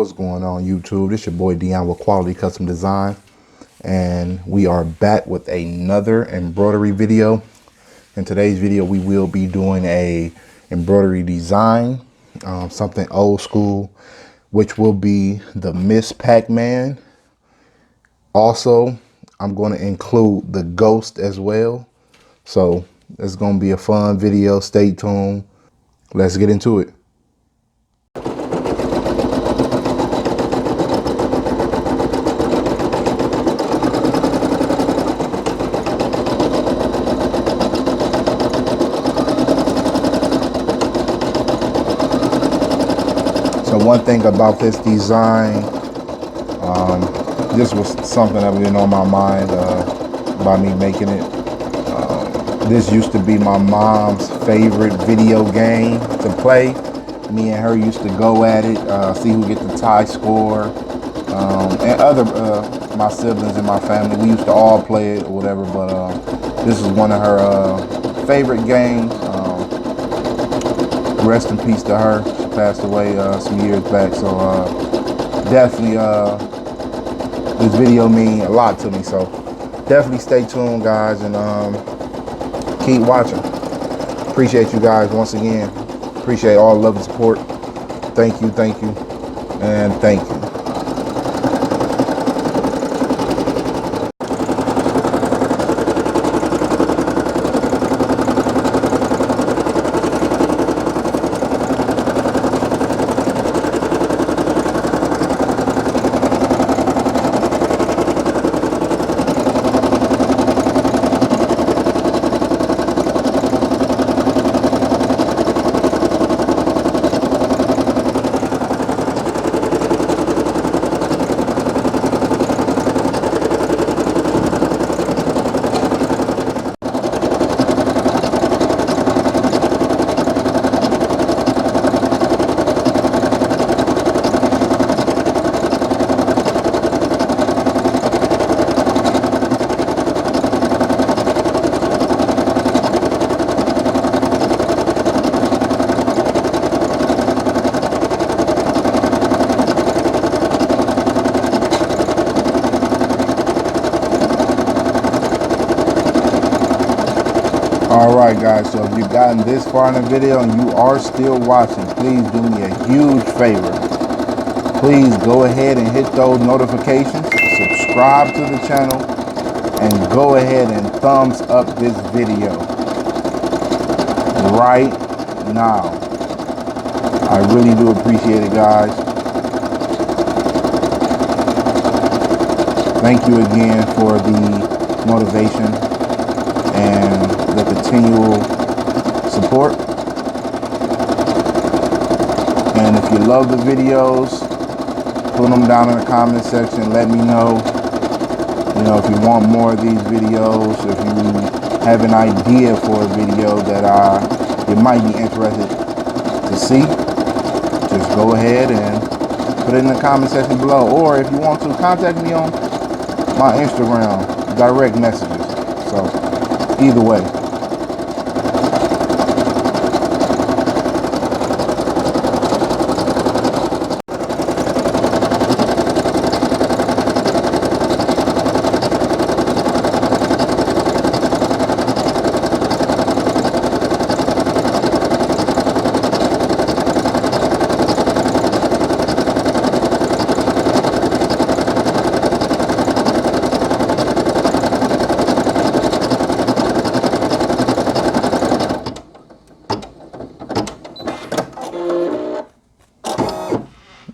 What's going on YouTube? This your boy Dion with Quality Custom Design, and we are back with another embroidery video. In today's video we will be doing a embroidery design, something old school, which will be the Miss Pac Man. Also, I'm going to include the ghost as well, so it's going to be a fun video. Stay tuned. Let's get into it. So one thing about this design, this was something that was on my mind by me making it. This used to be my mom's favorite video game to play. Me and her used to go at it, see who get the tie score, and other my siblings and my family. We used to all play it or whatever. But this is one of her favorite games. Rest in peace to her. She passed away some years back. So definitely this video means a lot to me. So definitely stay tuned, guys, and keep watching. Appreciate you guys once again. Appreciate all the love and support. Thank you, and thank you. Alright guys, so if you've gotten this far in the video and you are still watching, please do me a huge favor. Please go ahead and hit those notifications, subscribe to the channel, and go ahead and thumbs up this video right now. I really do appreciate it, guys. Thank you again for the motivation and the continual support. And if you love the videos, put them down in the comment section. Let me know, if you want more of these videos, if you have an idea for a video that you might be interested to see, just go ahead and put it in the comment section below. Or if you want to, contact me on my Instagram, direct messages. So either way.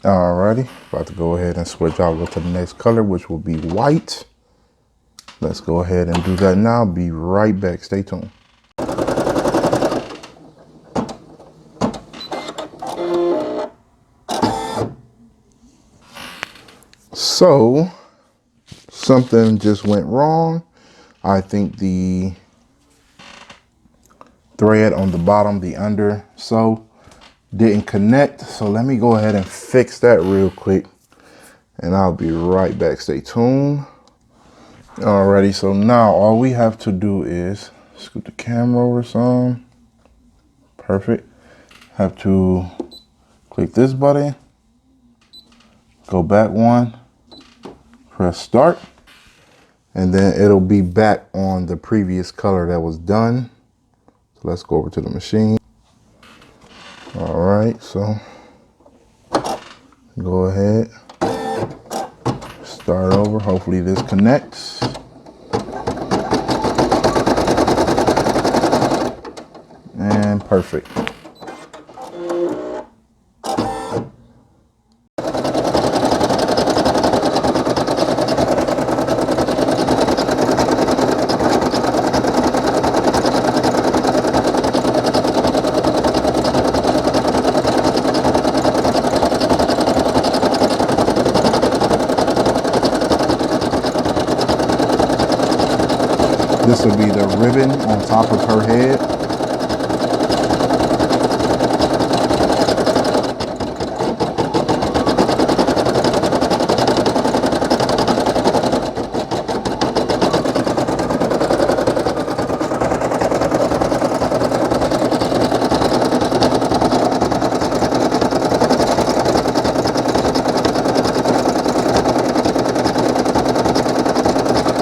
Alrighty, about to go ahead and switch out, go to the next color, which will be white. Let's go ahead and do that now. Be right back. Stay tuned. So something just went wrong. I think the thread on the bottom, the under sew, didn't connect. So let me go ahead and fix that real quick, and I'll be right back. Stay tuned. Alrighty, so now all we have to do is scoot the camera over some. Perfect. Have to click this button, Go back one, press start, and then it'll be back on the previous color that was done. So let's go over to the machine. All right, so go ahead, start over. Hopefully this connects. And perfect. This will be the ribbon on top of her head.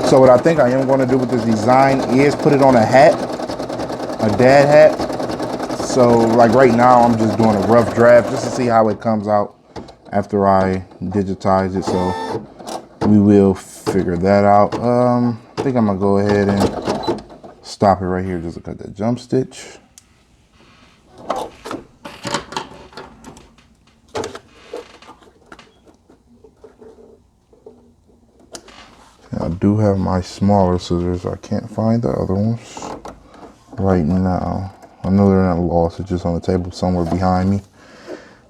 So what I think I am going to do with this design is put it on a hat, a dad hat. So like right now I'm just doing a rough draft just to see how it comes out after I digitize it. So we will figure that out. I think I'm gonna go ahead and stop it right here just to cut that jump stitch. I do have my smaller scissors. I can't find the other ones right now. I know they're not lost. It's just on the table somewhere behind me.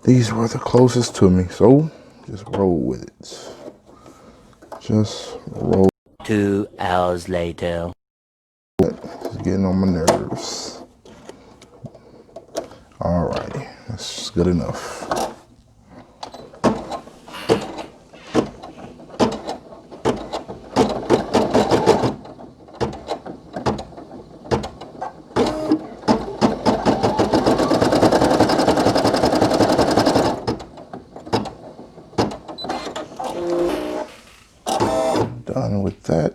These were the closest to me, so just roll with it. Just roll. 2 hours later. It's getting on my nerves. Alrighty, that's good enough. Done with that.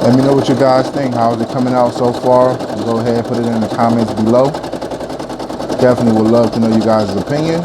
Let me know what you guys think. How is it coming out so far? Go ahead and put it in the comments below. Definitely would love to know you guys' opinion.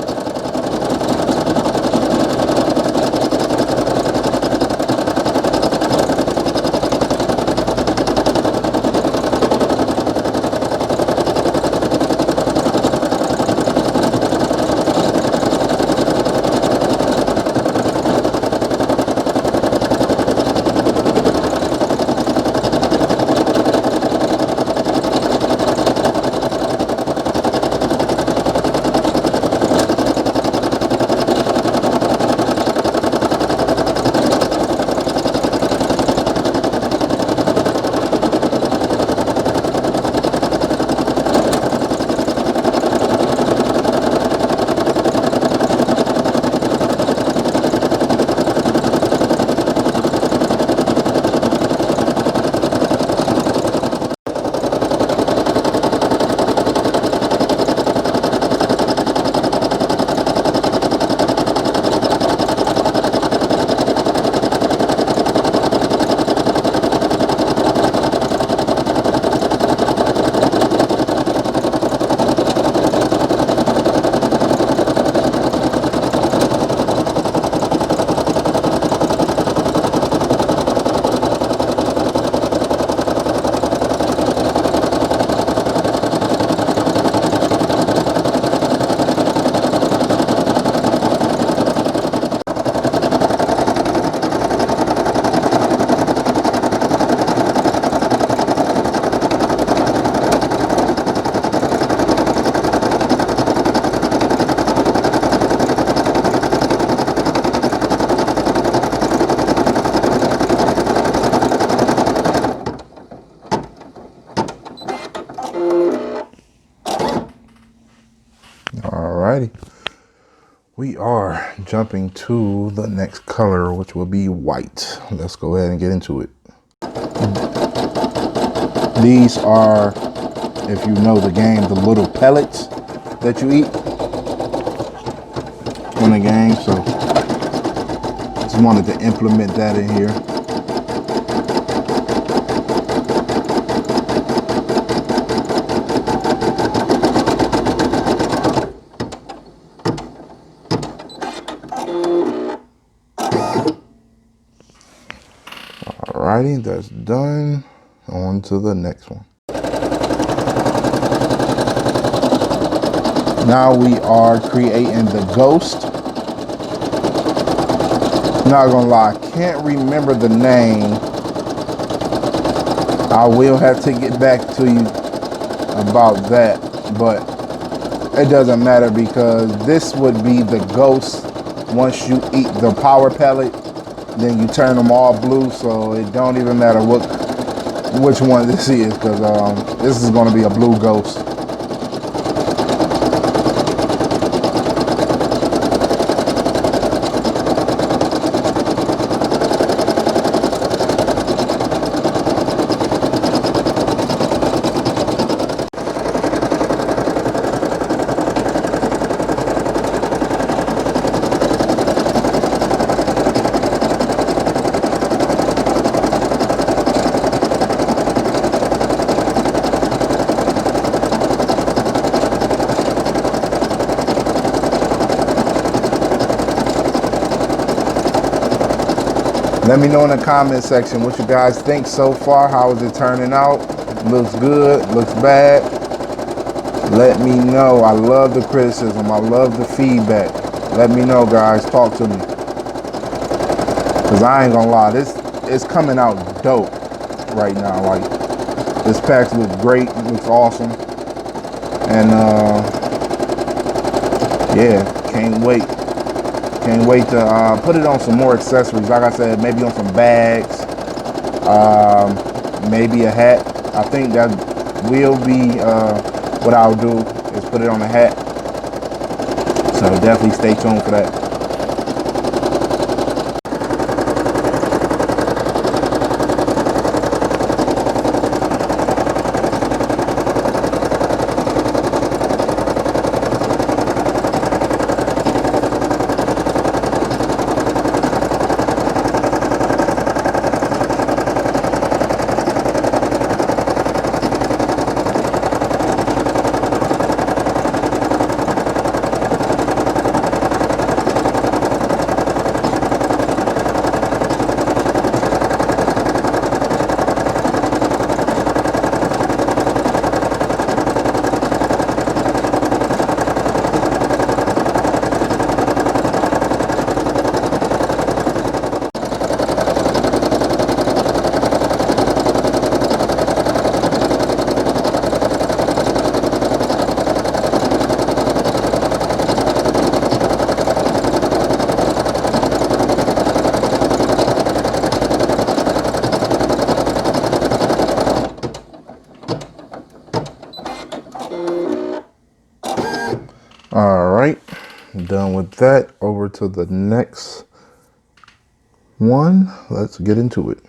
Alrighty. We are jumping to the next color, which will be white. Let's go ahead and get into it. These are, if you know the game, the little pellets that you eat in the game. So just wanted to implement that in here. Alrighty, that's done. On to the next one. Now we are creating the ghost. Not gonna lie, I can't remember the name. I will have to get back to you about that, but it doesn't matter because this would be the ghost. Once you eat the power pellet, then you turn them all blue, so it don't even matter which one this is, because this is going to be a blue ghost. Let me know in the comment section what you guys think so far. How is it turning out? Looks good, looks bad. Let me know. I love the criticism. I love the feedback. Let me know, guys. Talk to me. Because I ain't gonna lie, this is coming out dope right now. Like, this pack looks great, looks awesome. And yeah, can't wait. Can't wait to put it on some more accessories. Like I said, maybe on some bags, maybe a hat. I think that will be what I'll do, is put it on a hat. So definitely stay tuned for that. All right, done with that. Over to the next one. Let's get into it.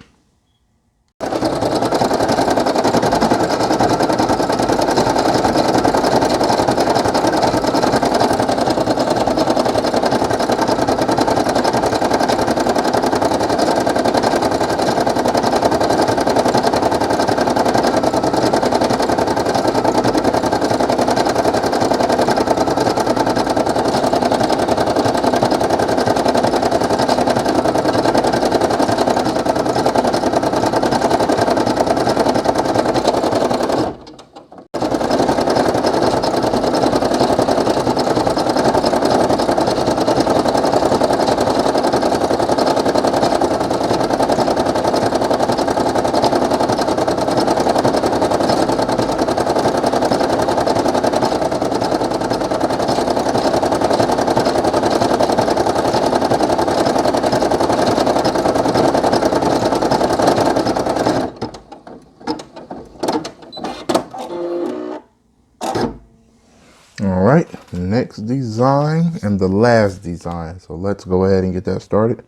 All right, next design and the last design. So let's go ahead and get that started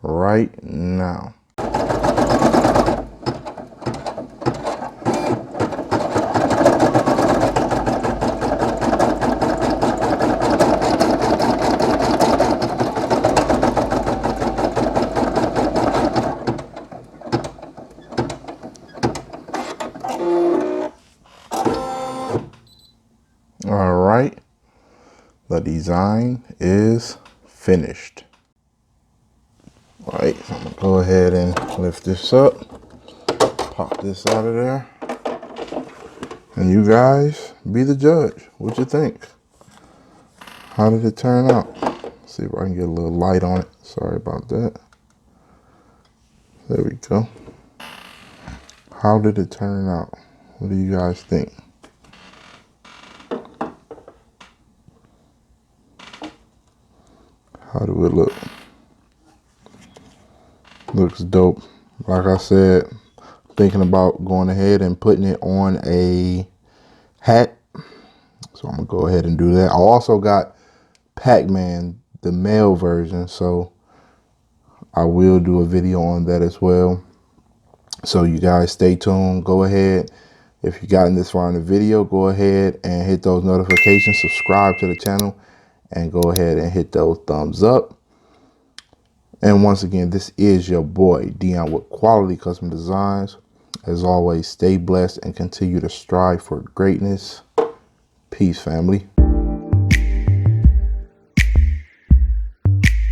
right now. All right, the design is finished. All right, so I'm gonna go ahead and lift this up, pop this out of there, and you guys be the judge. What you think? How did it turn out? Let's see if I can get a little light on it. Sorry about that. There we go. How did it turn out? What do you guys think? How do it look? Looks dope. Like I said, thinking about going ahead and putting it on a hat. So I'm gonna go ahead and do that. I also got Pac Man, the male version, so I will do a video on that as well. So you guys stay tuned. Go ahead. If you've gotten this far in the video, go ahead and hit those notifications, subscribe to the channel, and go ahead and hit those thumbs up. And once again, this is your boy, Dion, with Quality Custom Designs. As always, stay blessed and continue to strive for greatness. Peace, family.